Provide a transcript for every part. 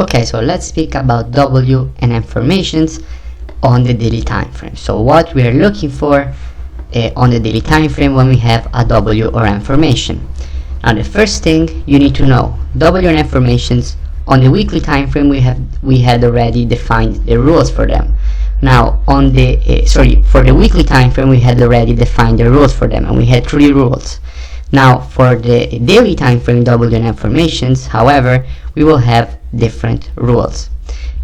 Okay, so let's speak about W and informations on the daily time frame. So what we are looking for on the daily time frame when we have a W or information. Now the first thing you need to know, W and informations on the weekly time frame we had already defined the rules for them. Now on the for the weekly time frame we had already defined the rules for them, and we had 3 rules. Now for the daily time frame W and informations, however, we will have different rules.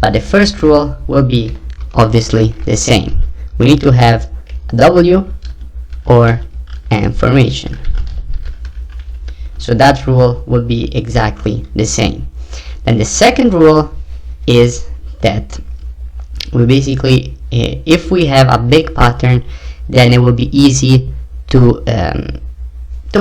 But the first rule will be obviously the same. We need to have a W or information. So that rule will be exactly the same. Then the second rule is that we basically, if we have a big pattern, then it will be easy to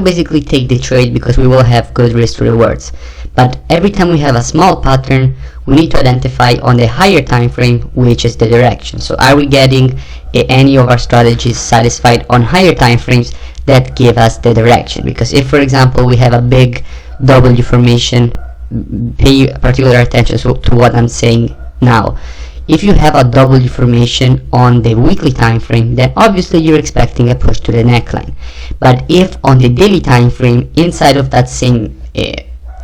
basically take the trade, because we will have good risk to rewards. But every time we have a small pattern, we need to identify on the higher time frame which is the direction. So are we getting any of our strategies satisfied on higher time frames that give us the direction? Because if, for example, we have a big W formation, pay particular attention to what I'm saying now. If you have a W formation on the weekly time frame, then obviously you're expecting a push to the neckline. But if on the daily time frame, inside of that same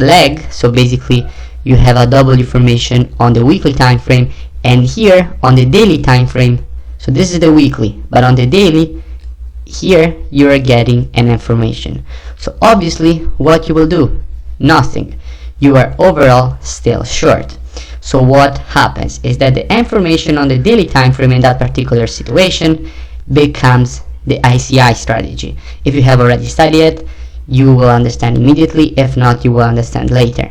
leg, so basically you have a W formation on the weekly time frame, and here on the daily time frame, so this is the weekly, but on the daily, here you are getting an information. So obviously what you will do? Nothing. You are overall still short. So what happens is that the information on the daily time frame in that particular situation becomes the ICI strategy. If you have already studied it, you will understand immediately. If not, you will understand later,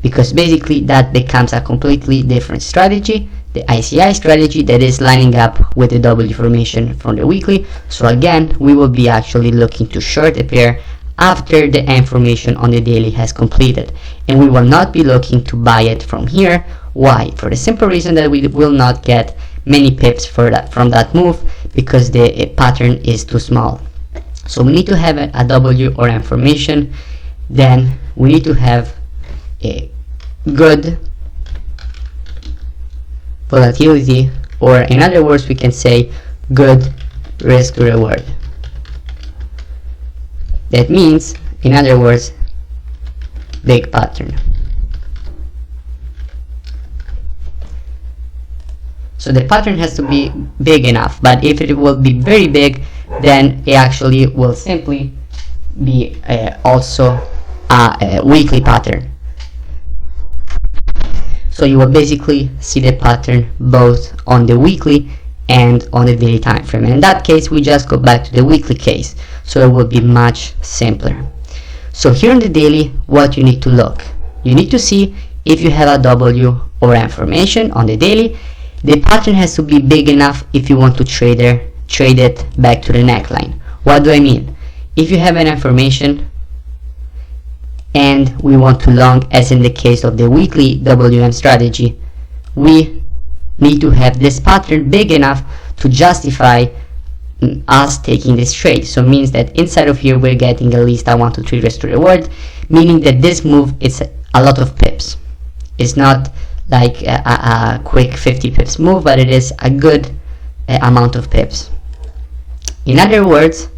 because basically that becomes a completely different strategy, the ICI strategy, that is lining up with the W formation from the weekly. So again, we will be actually looking to short the pair after the information on the daily has completed, and we will not be looking to buy it from here. Why? For the simple reason that we will not get many pips from that move, because the pattern is too small. So we need to have a W or information. Then we need to have a good volatility, or in other words we can say good risk to reward. That means, in other words, big pattern. So the pattern has to be big enough, but if it will be very big, then it actually will simply be also a weekly pattern. So you will basically see the pattern both on the weekly and on the daily time frame. And in that case, we just go back to the weekly case, so it will be much simpler. So here on the daily, what you need to look, you need to see if you have a W or information on the daily. The pattern has to be big enough if you want to trade it back to the neckline. What do I mean? If you have an information and we want to long, as in the case of the weekly WM strategy, we need to have this pattern big enough to justify us taking this trade. So it means that inside of here we're getting at least a 1 to 3 risk to reward, meaning that this move is a lot of pips. It's not like a quick 50 pips move, but it is a good amount of pips. In other words,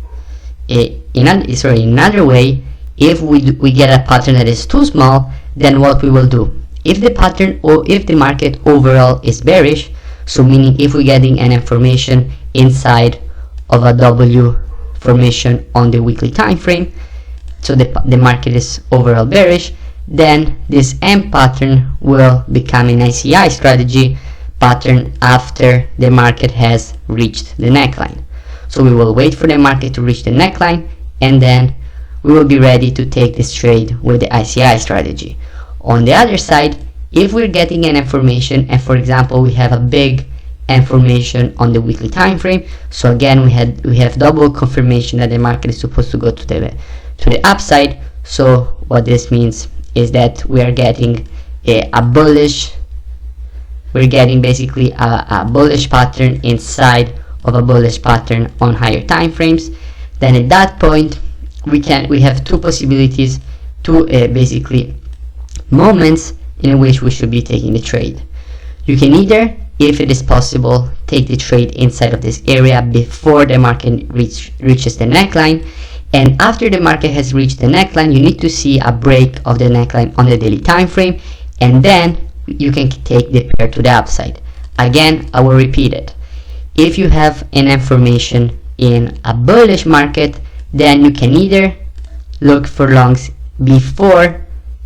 in another way, if we get a pattern that is too small, then what we will do? If the pattern, or if the market overall is bearish, so meaning if we're getting an information inside of a W formation on the weekly time frame, so the market is overall bearish, then this M pattern will become an ICI strategy pattern after the market has reached the neckline. So we will wait for the market to reach the neckline, and then we will be ready to take this trade with the ICI strategy. On the other side, if we're getting an information, and for example we have a big information on the weekly time frame, so again we have double confirmation that the market is supposed to go to the upside. So what this means is that we are getting we're getting basically a bullish pattern inside of a bullish pattern on higher time frames. Then at that point we have two possibilities, two basically moments in which we should be taking the trade. You can either, if it is possible, take the trade inside of this area before the market reaches the neckline, and after the market has reached the neckline, you need to see a break of the neckline on the daily time frame, and then you can take the pair to the upside. Again, I will repeat it. If you have an information in a bullish market, then you can either look for longs before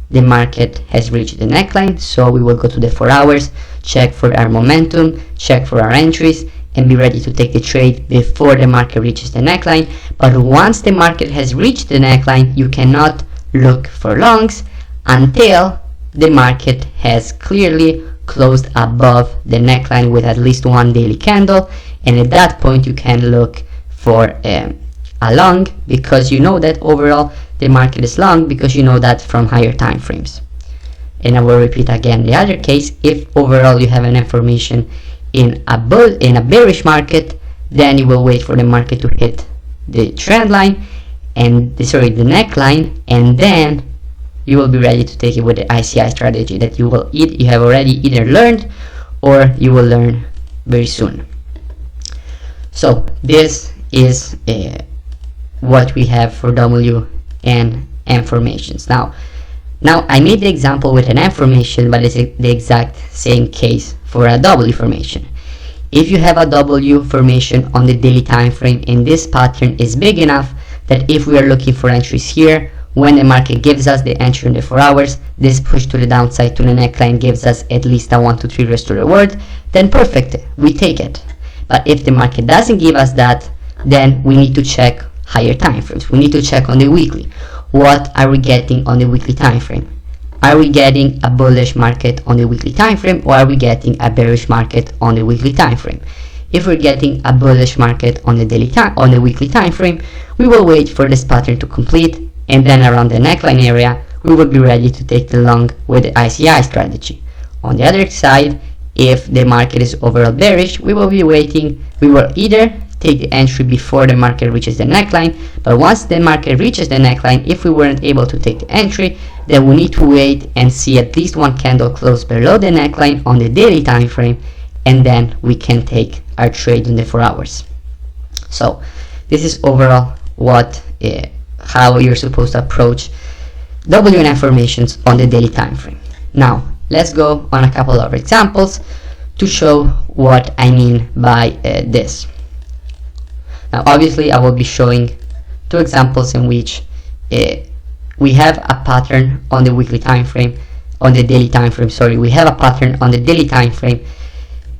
the market has reached the neckline. So we will go to the 4 hours, check for our momentum, check for our entries, and be ready to take the trade before the market reaches the neckline. But once the market has reached the neckline, you cannot look for longs until the market has clearly closed above the neckline with at least one daily candle, and at that point you can look for a long, because you know that overall the market is long, because you know that from higher time frames. And I will repeat again the other case. If overall you have an information in a bearish market, then you will wait for the market to hit the trend line and the neckline, and then you will be ready to take it with the ICI strategy that you have already either learned or you will learn very soon. So this is what we have for W and M formations. Now I made the example with an M formation, but it's the exact same case for a W formation. If you have a W formation on the daily time frame and this pattern is big enough that if we are looking for entries here, when the market gives us the entry in the 4 hours, this push to the downside to the neckline gives us at least a 1 to 3 risk to reward, then perfect, we take it. But if the market doesn't give us that, then we need to check higher time frames. We need to check on the weekly. What are we getting on the weekly time frame? Are we getting a bullish market on the weekly time frame, or are we getting a bearish market on the weekly time frame? If we're getting a bullish market on the weekly time frame, we will wait for this pattern to complete, and then around the neckline area we will be ready to take the long with the ICI strategy. On the other side, if the market is overall bearish, we will be waiting. We will either take the entry before the market reaches the neckline, but once the market reaches the neckline, if we weren't able to take the entry, then we need to wait and see at least one candle close below the neckline on the daily time frame, and then we can take our trade in the 4 hours. So this is overall how you're supposed to approach W and M formations on the daily time frame. Now let's go on a couple of examples to show what I mean by this. Now obviously I will be showing 2 examples in which we have a pattern on the weekly time frame, on the daily time frame, sorry, we have a pattern on the daily time frame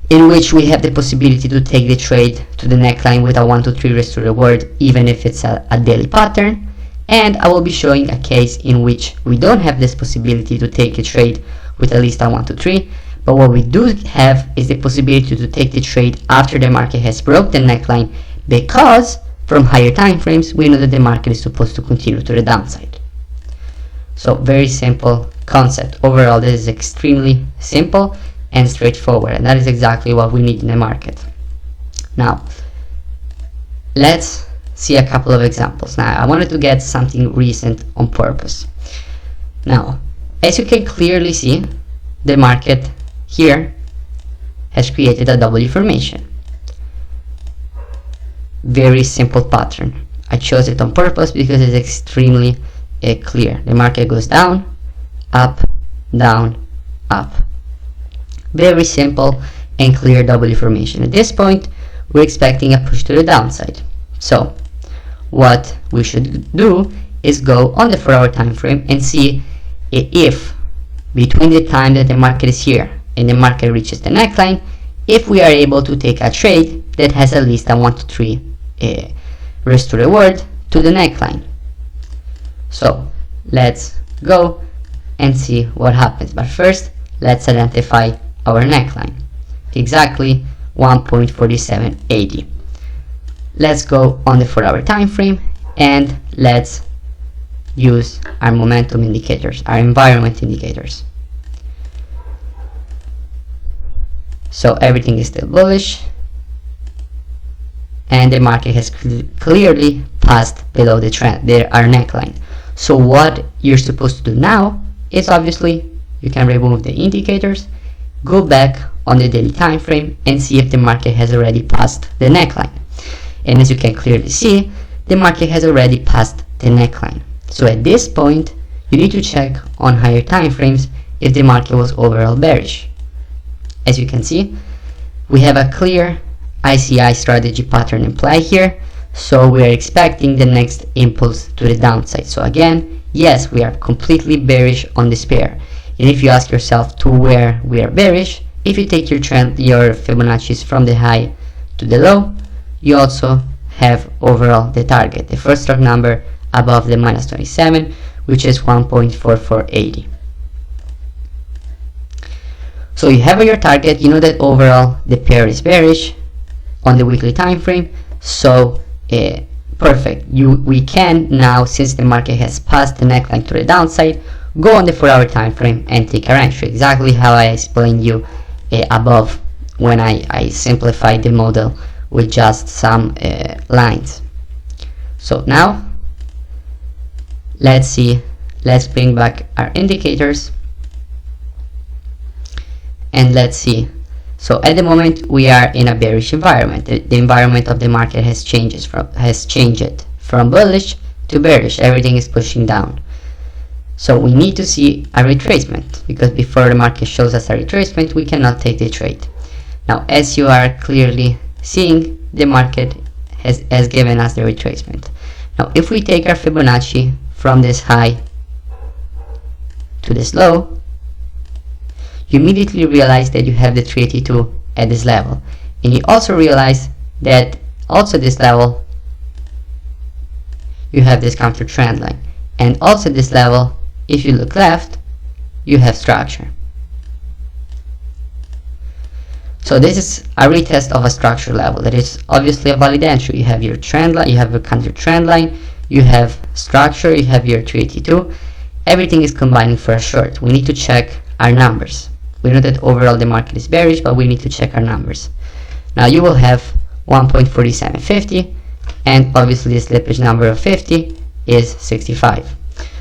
in which we have the possibility to take the trade to the neckline with a 1 to 3 risk to reward, even if it's a daily pattern. And I will be showing a case in which we don't have this possibility to take a trade with at least a 1 to 3, but what we do have is the possibility to take the trade after the market has broke the neckline, because from higher time frames we know that the market is supposed to continue to the downside. So very simple concept. Overall this is extremely simple and straightforward, and that is exactly what we need in the market. Now let's see a couple of examples. Now I wanted to get something recent on purpose. Now as you can clearly see, the market here has created a W formation. Very simple pattern. I chose it on purpose because it's extremely clear. The market goes down, up, down, up. Very simple and clear W formation. At this point we're expecting a push to the downside. So what we should do is go on the 4 hour time frame and see if between the time that the market is here and the market reaches the neckline, if we are able to take a trade that has at least a 1 to 3 risk to reward to the neckline. So let's go and see what happens, but first let's identify our neckline, exactly 1.4780. Let's go on the 4 hour time frame and let's use our momentum indicators, our environment indicators. So everything is still bullish and the market has clearly passed below the trend, our neckline. So what you're supposed to do now is obviously you can remove the indicators, go back on the daily time frame and see if the market has already passed the neckline. And as you can clearly see, the market has already passed the neckline. So at this point, you need to check on higher time frames if the market was overall bearish. As you can see, we have a clear ICI strategy pattern in play here, so we are expecting the next impulse to the downside. So again, yes, we are completely bearish on this pair. And if you ask yourself to where we are bearish, if you take your trend, your Fibonacci's from the high to the low, you also have overall the target, the first stock number above the minus 27, which is 1.4480. So you have your target, you know that overall the pair is bearish on the weekly time frame. So perfect. We can now, since the market has passed the neckline to the downside, go on the 4-hour time frame and take our entry, exactly how I explained you above when I simplified the model with just some lines. So now let's bring back our indicators and let's see. So at the moment we are in a bearish environment. The environment of the market has changed from bullish to bearish. Everything is pushing down. So we need to see a retracement, because before the market shows us a retracement, we cannot take the trade. Now, as you are clearly seeing, the market has given us the retracement. Now, if we take our Fibonacci from this high to this low, you immediately realize that you have the 382 at this level, and you also realize that also this level you have this counter trend line, and also this level, if you look left, you have structure. So this is a retest of a structure level. That is obviously a valid entry. You have your trend line, you have your counter trend line, you have structure, you have your 382. Everything is combining for a short. We need to check our numbers. We know that overall the market is bearish, but we need to check our numbers. Now you will have 1.4750, and obviously the slippage number of 50 is 65.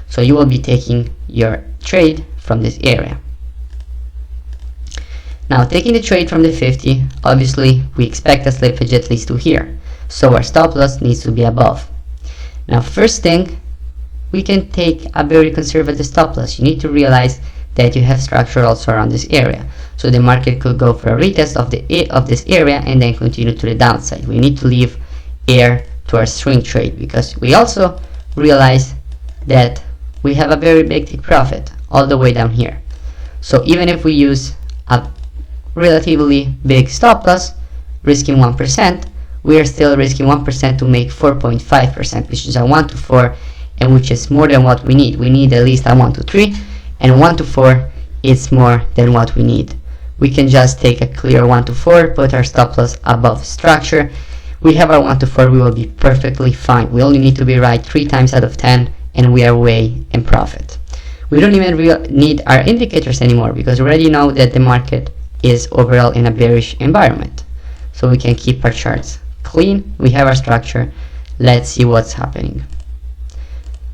So you will be taking your trade from this area. Now, taking the trade from the 50, obviously we expect a slippage at least to here, so our stop loss needs to be above. Now, first thing, we can take a very conservative stop loss. You need to realize that you have structure also around this area, so the market could go for a retest of this area and then continue to the downside. We need to leave air to our swing trade, because we also realize that we have a very big take profit all the way down here. So even if we use a relatively big stop loss, risking 1%, we are still risking 1% to make 4.5%, which is a 1 to 4, and which is more than what we need. We need at least a 1 to 3, and 1 to 4 is more than what we need. We can just take a clear 1 to 4, put our stop loss above structure. We have our 1 to 4, we will be perfectly fine. We only need to be right 3 times out of 10, and we are way in profit. We don't even need our indicators anymore, because we already know that the market is overall in a bearish environment. So we can keep our charts clean. We have our structure. Let's see what's happening.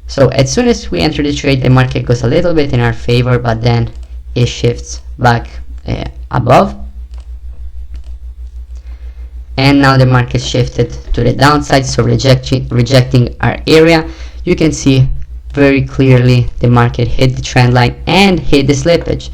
So as soon as we enter the trade, the market goes a little bit in our favor, but then it shifts back above. And now the market shifted to the downside, so rejecting our area. You can see very clearly the market hit the trend line and hit the slippage.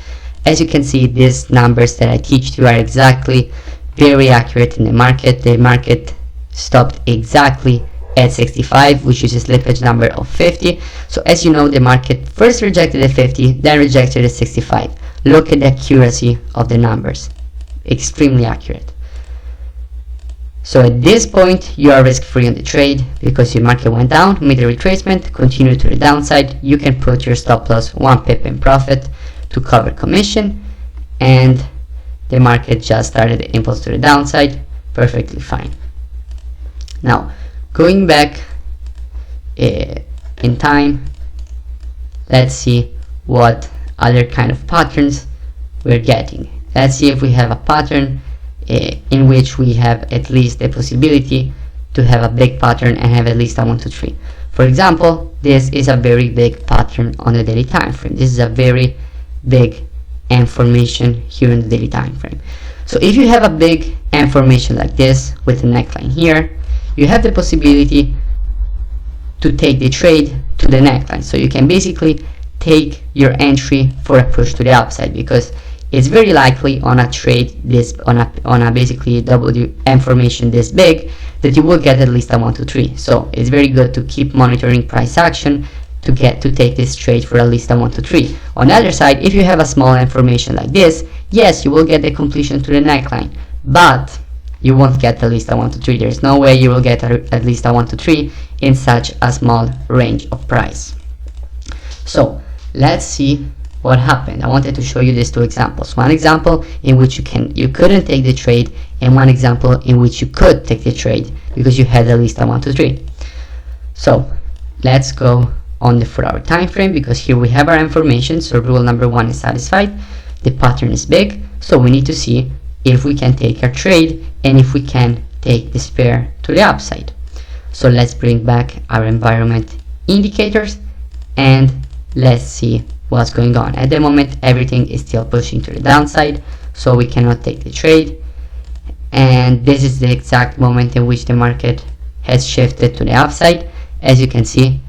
As you can see, these numbers that I teach you are exactly very accurate in the market. The market stopped exactly at 65, which is a slippage number of 50. So as you know, the market first rejected the 50, then rejected the 65. Look at the accuracy of the numbers. Extremely accurate. So at this point, you are risk-free on the trade, because your market went down, made a retracement, continued to the downside. You can put your stop loss 1 pip in profit to cover commission, and the market just started the impulse to the downside, perfectly fine. Now, going back in time, let's see what other kind of patterns we're getting. Let's see if we have a pattern in which we have at least the possibility to have a big pattern and have at least a 1 to 3. For example, this is a very big pattern on the daily time frame. This is a very big M formation here in the daily time frame. So if you have a big M formation like this with a neckline here, you have the possibility to take the trade to the neckline. So you can basically take your entry for a push to the upside, because it's very likely on a trade this on a basically WM formation this big that you will get at least a 1 2 3. So it's very good to keep monitoring price action to take this trade for at least a 1 2 3. On the other side, if you have a small M formation like this, yes, you will get the completion to the neckline, but you won't get at least a 1 2 3. There's no way you will get at least a 1 2 3 in such a small range of price. So let's see what happened. I wanted to show you these two examples. One example in which you couldn't take the trade, and one example in which you could take the trade because you had at least a 1 2 3. So let's go on the 4-hour time frame, because here we have our information. So rule number 1 is satisfied. The pattern is big, so we need to see if we can take our trade and if we can take this pair to the upside. So let's bring back our environment indicators and let's see what's going on. At the moment, everything is still pushing to the downside, so we cannot take the trade, and this is the exact moment in which the market has shifted to the upside. As you can see,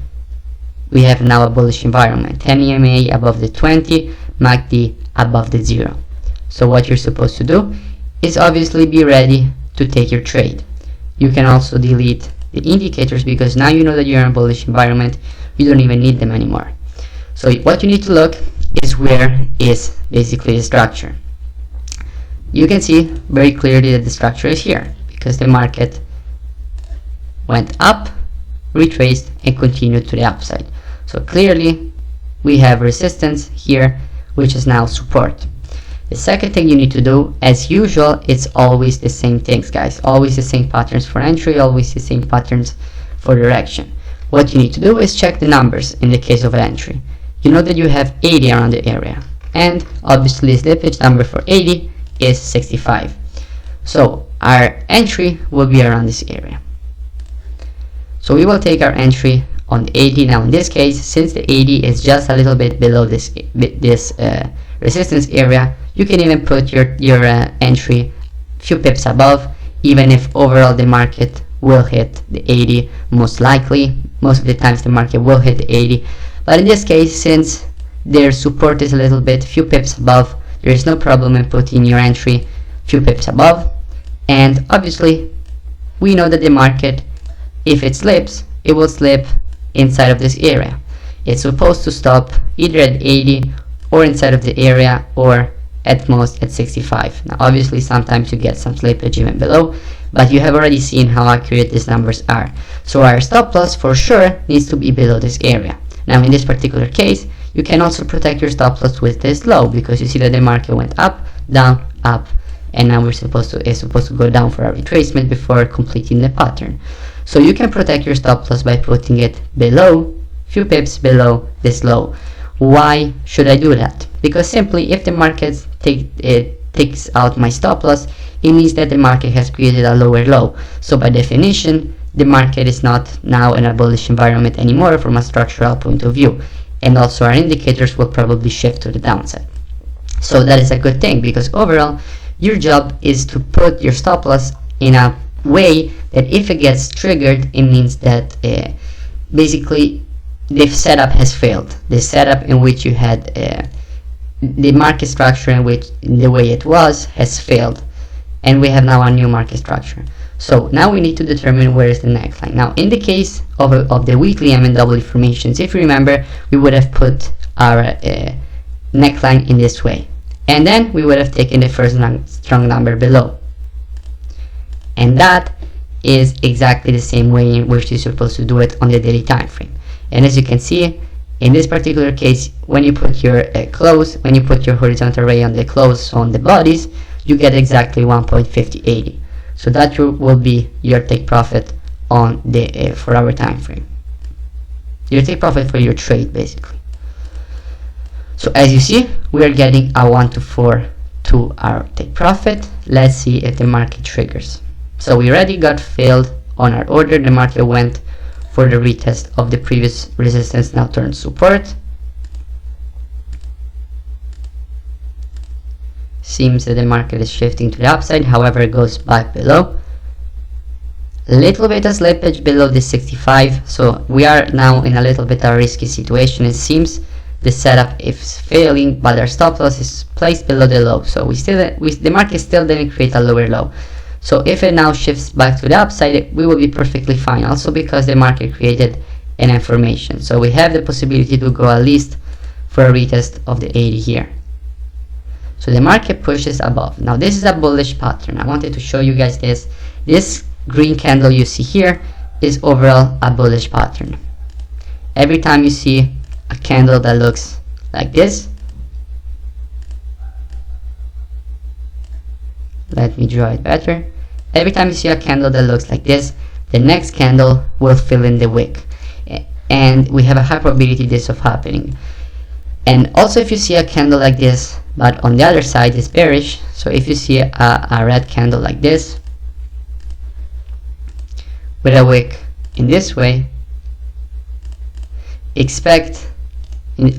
we have now a bullish environment. 10 EMA above the 20, MACD above the 0. So what you're supposed to do is obviously be ready to take your trade. You can also delete the indicators, because now you know that you're in a bullish environment. You don't even need them anymore. So what you need to look is where is basically the structure. You can see very clearly that the structure is here, because the market went up, retraced, and continued to the upside. So clearly we have resistance here, which is now support. The second thing you need to do, as usual, it's always the same things, guys. Always the same patterns for entry, always the same patterns for direction. What you need to do is check the numbers in the case of an entry. You know that you have 80 around the area, and obviously the slippage number for 80 is 65. So our entry will be around this area. So we will take our entry on the 80. Now in this case, since the 80 is just a little bit below this resistance area, you can even put your entry few pips above, even if overall the market will hit the 80. Most likely, most of the times the market will hit the 80, but in this case, since their support is a little bit few pips above, there is no problem in putting your entry few pips above. And obviously we know that the market, if it slips, it will slip inside of this area. It's supposed to stop either at 80 or inside of the area, or at most at 65. Now obviously sometimes you get some slippage even below, but you have already seen how accurate these numbers are. So our stop loss for sure needs to be below this area. Now in this particular case, you can also protect your stop loss with this low, because you see that the market went up, down, up, and now it's supposed to go down for a retracement before completing the pattern. So you can protect your stop loss by putting it below, few pips below this low. Why should I do that? Because simply, if the market takes out my stop loss, it means that the market has created a lower low. So by definition, the market is not now in a bullish environment anymore from a structural point of view, and also our indicators will probably shift to the downside. So that is a good thing, because overall your job is to put your stop loss in a way that if it gets triggered, it means that basically the setup has failed. The setup in which you had the market structure in which the way it was has failed, and we have now a new market structure. So now we need to determine where is the neckline. Now in the case of the weekly M&W formations, if you remember, we would have put our neckline in this way, and then we would have taken the first strong number below, and that is exactly the same way in which you're supposed to do it on the daily time frame. And as you can see, in this particular case, when you put your when you put your horizontal ray on the close on the bodies, you get exactly 1.5080. So that will be your take profit on the 4-hour time frame. Your take profit for your trade, basically. So as you see, we are getting a 1 to 4 to our take profit. Let's see if the market triggers. So we already got failed on our order. The market went for the retest of the previous resistance, now turned support. Seems that the market is shifting to the upside, however it goes back below. Little bit of slippage below the 65, so we are now in a little bit of a risky situation. It seems the setup is failing, but our stop loss is placed below the low, so the market still didn't create a lower low. So if it now shifts back to the upside, we will be perfectly fine, also because the market created an information. So we have the possibility to go at least for a retest of the 80 here. So the market pushes above. Now this is a bullish pattern. I wanted to show you guys this. This green candle you see here is overall a bullish pattern. Every time you see a candle that looks like this, let me draw it better. Every time you see a candle that looks like this, the next candle will fill in the wick, and we have a high probability this of happening. And also if you see a candle like this but on the other side is bearish, so if you see a red candle like this with a wick in this way, expect,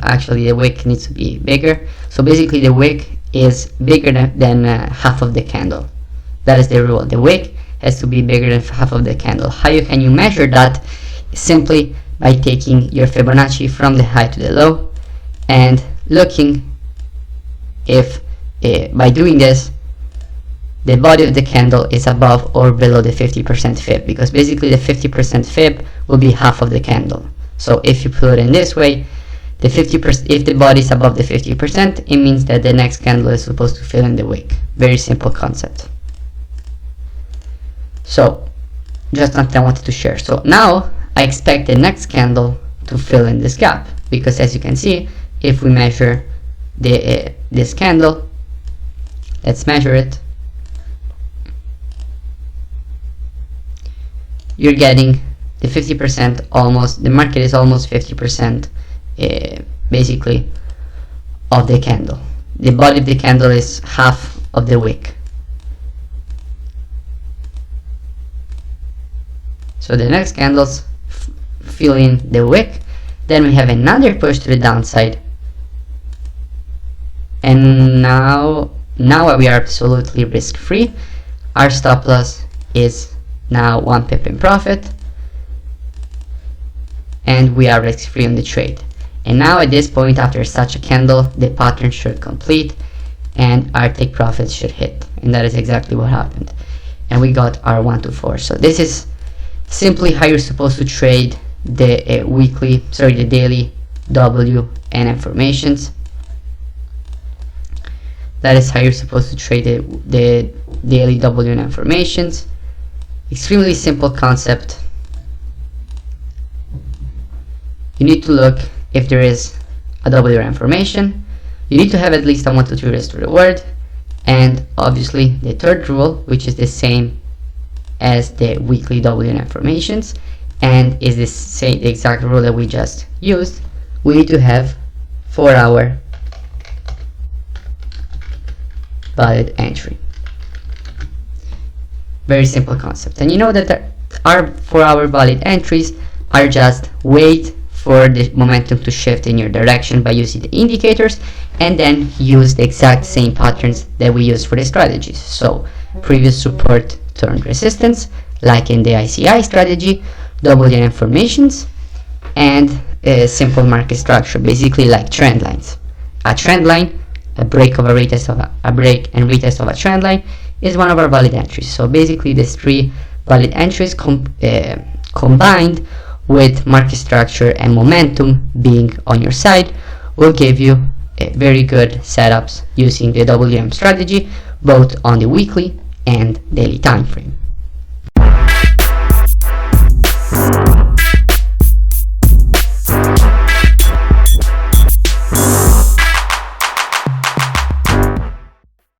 actually the wick needs to be bigger, so basically the wick is bigger than half of the candle. That is the rule. The wick has to be bigger than half of the candle. How can you measure that? Simply by taking your Fibonacci from the high to the low and looking if by doing this the body of the candle is above or below the 50% fib, because basically the 50% fib will be half of the candle. So if you put it in this way, the 50%, if the body is above the 50%, it means that the next candle is supposed to fill in the wick. Very simple concept. So just something I wanted to share. So now I expect the next candle to fill in this gap, because as you can see, if we measure this candle, let's measure it, you're getting the 50%, almost, the market is almost 50% basically of the candle. The body of the candle is half of the wick. So the next candles fill in the wick, then we have another push to the downside, and now we are absolutely risk free. Our stop loss is now 1 pip in profit, and we are risk free on the trade. And now at this point, after such a candle, the pattern should complete and our take profits should hit, and that is exactly what happened, and we got our 1 to 4. So this is simply how you're supposed to trade the the daily W and formations. That is how you're supposed to trade the daily W and formations. Extremely simple concept. You need to look if there is a WRM formation. You need to have at least a 1 to 2 risk to reward, and obviously the third rule, which is the same as the weekly WRM formations and is the exact rule that we just used, we need to have 4-hour valid entry. Very simple concept, and you know that our 4-hour valid entries are just wait for the momentum to shift in your direction by using the indicators, and then use the exact same patterns that we use for the strategies. So previous support turned resistance, like in the ICI strategy, WM formations, and a simple market structure, basically like trend lines. A trend line, a break of a retest of a break and retest of a trend line is one of our valid entries. So basically these 3 valid entries combined with market structure and momentum being on your side will give you very good setups using the WM strategy both on the weekly and daily time frame.